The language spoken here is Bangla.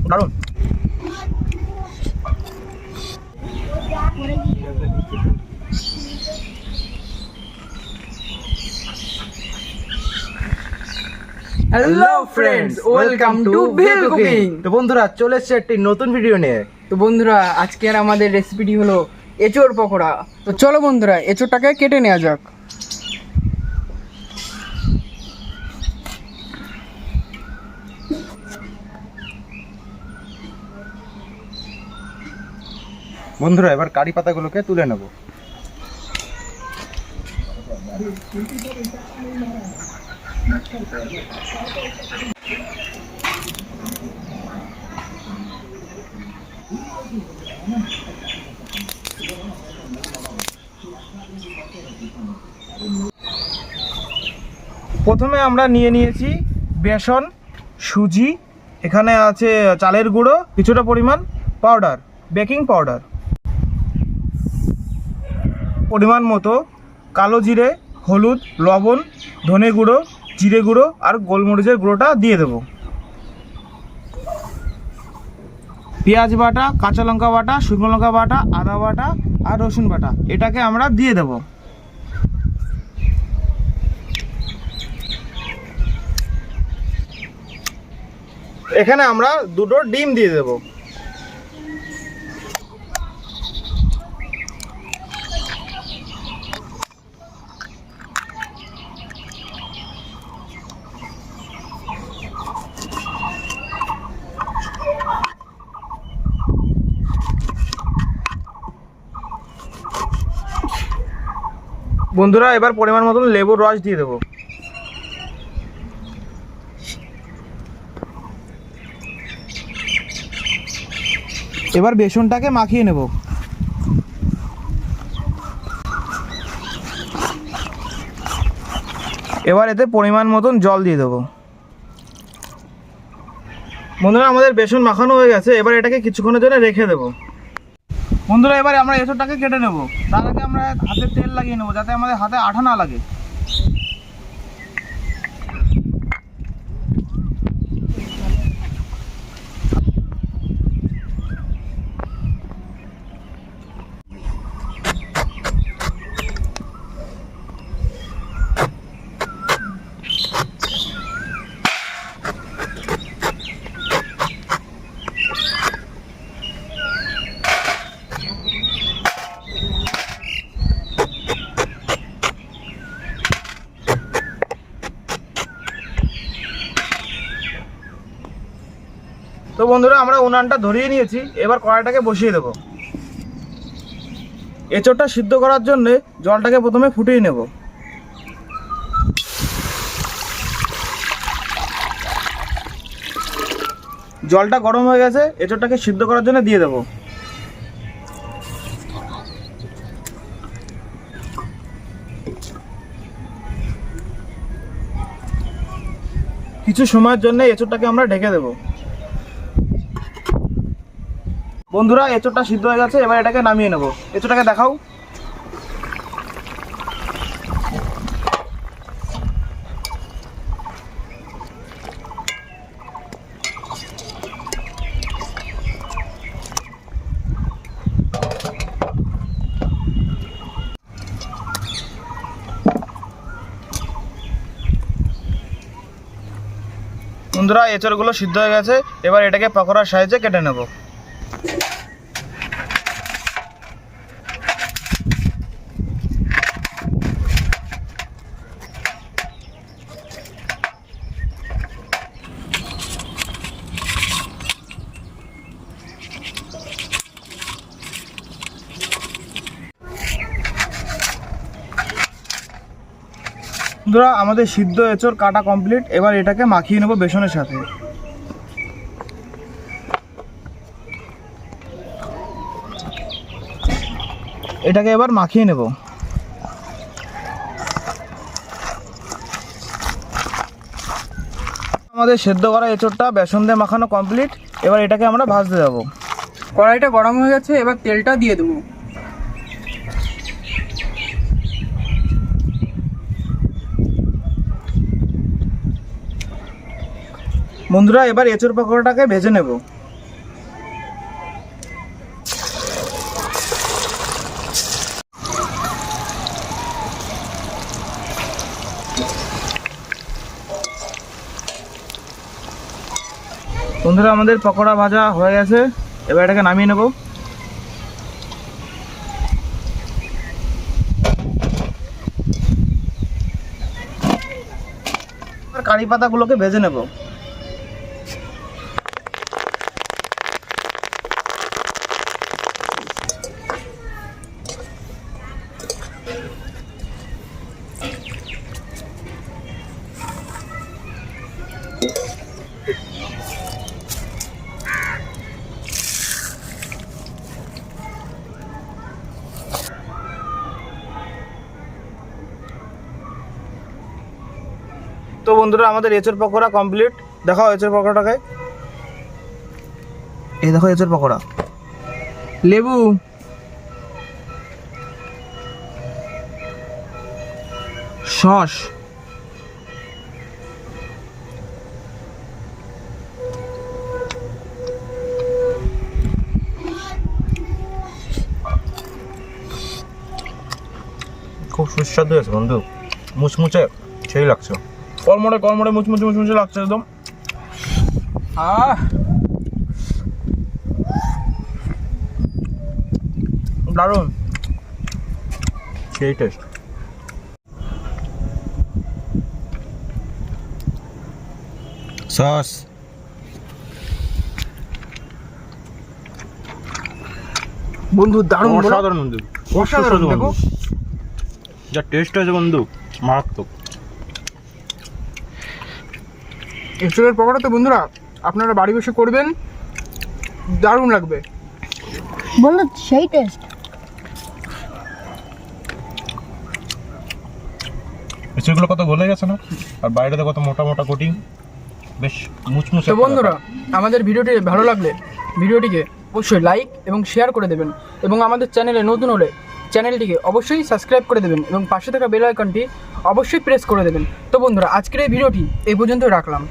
দারুণ। Hello friends, welcome to Vel cooking. তো বন্ধুরা চলে এসেছে একটি নতুন ভিডিও নিয়ে। তো বন্ধুরা আজকের আমাদের রেসিপিটি হলো এঁচোড় পকোড়া। তো চলো বন্ধুরা এঁচোড়টাকে কেটে নেওয়া যাক। বন্ধুরা এবার কারি পাতাগুলোকে তুলে নেব। প্রথমে আমরা নিয়েছি বেসন, সুজি, এখানে আছে চালের গুঁড়ো, কিছুটা পরিমাণ পাউডার, বেকিং পাউডার, পরিমাণ মতো কালো জিরে, হলুদ, লবণ, ধনে গুঁড়ো, জিরে গুঁড়ো আর গোলমরিচের গুঁড়োটা দিয়ে দেব। পেঁয়াজ বাটা, কাঁচা লঙ্কা বাটা, শুকনো লঙ্কা বাটা, আদা বাটা আর রসুন বাটা এটাকে আমরা দিয়ে দেব। এখানে আমরা দুটো ডিম দিয়ে দেব। বন্ধুরা এবার পরিমাণ মতন লেবুর রস দিয়ে দেবো। এবার বেসনটাকে মাখিয়ে নেব। এবার এতে পরিমাণ মতন জল দিয়ে দেবো। বন্ধুরা আমাদের বেসন মাখানো হয়ে গেছে, এবার এটাকে কিছুক্ষণের জন্য রেখে দেবো। বন্ধুরা এবার আমরা এঁচোড়টাকে কেটে নেব। তার আগে আমরা হাতে তেল লাগিয়ে নেব যাতে আমাদের হাতে আঠা না লাগে। তো বন্ধুরা আমরা উনানটা ধরিয়ে নিয়েছি, এবার কড়াইটাকে বসিয়ে দেব। এঁচোড়টা সিদ্ধ করার জন্য জলটাকে প্রথমে ফুটিয়ে নেব। জলটা গরম হয়ে গেছে, এঁচোড়টাকে সিদ্ধ করার জন্য দিয়ে দেব। কিছু সময়ের জন্য এঁচোড়টাকে আমরা ঢেকে দেব। বন্ধুরা এঁচোড়টা সিদ্ধ হয়ে গেছে, এবার এটাকে নামিয়ে নেব। এঁচোড়টাকে দেখাও। বন্ধুরা এঁচোড়গুলো সিদ্ধ হয়ে গেছে, এবার এটাকে পকোড়ার সাইজে কেটে নেব। বন্ধুরা আমাদের সিদ্ধ এঁচোড় কাটা কমপ্লিট, এবার এটাকে মাখিয়ে নেব বেসনের সাথে। এটাকে এবার মাখিয়ে নেব। আমাদের সেদ্ধ করা এঁচোড়টা বেসন দিয়ে মাখানো কমপ্লিট, এবার এটাকে আমরা ভাজতে যাব। কড়াইটা গরম হয়ে গেছে, এবার তেলটা দিয়ে দেবো। বন্ধুরা এবার এঁচোড় পকোড়াটাকে ভেজে নেব। বন্ধুরা আমাদের পকোড়া ভাজা হয়ে গেছে, এবার এটাকে নামিয়ে নেব। কারি পাতাগুলোকে ভেজে নেব। তো বন্ধুরা আমাদের এঁচোড় পকোড়া কমপ্লিট। দেখাও এঁচোড় পকোড়াটাকে, এই দেখো এঁচোড় পকোড়া। লেবু, সস, খুব সুস্বাদু হয়েছে বন্ধু, মুচমুচে সেই লাগছে, কলমড়ে কলমড়ে মুচমুচে মুচমুচে লাগছে একদম। দারুণ, সেই টেস্ট। সস, বন্ধু দারুণ বলো। অসাধারণ বন্ধু, অসাধারণ, দেখো যা টেস্ট হয়েছে বন্ধু, মারাত্মক। এঁচোড়ের পকোড়া তো বন্ধুরা আপনারা বাড়ি বসে করবেন, দারুণ লাগবে বন্ধু, সেই টেস্ট। এগুলো কত গলে গেছে না, আর বাইরেতে কত মোটা মোটা কোটিং, বেশ মুচমুচে। তো বন্ধুরা আমাদের ভিডিওটি ভালো লাগলে ভিডিওটিকে অবশ্যই লাইক এবং শেয়ার করে দেবেন, এবং আমাদের চ্যানেলে নতুন হলে চ্যানেলটিকে অবশ্যই সাবস্ক্রাইব করে দেবেন, এবং পাশে থাকা বেল আইকনটি অবশ্যই প্রেস করে দেবেন। তো বন্ধুরা আজকের এই ভিডিওটি এই পর্যন্ত রাখলাম।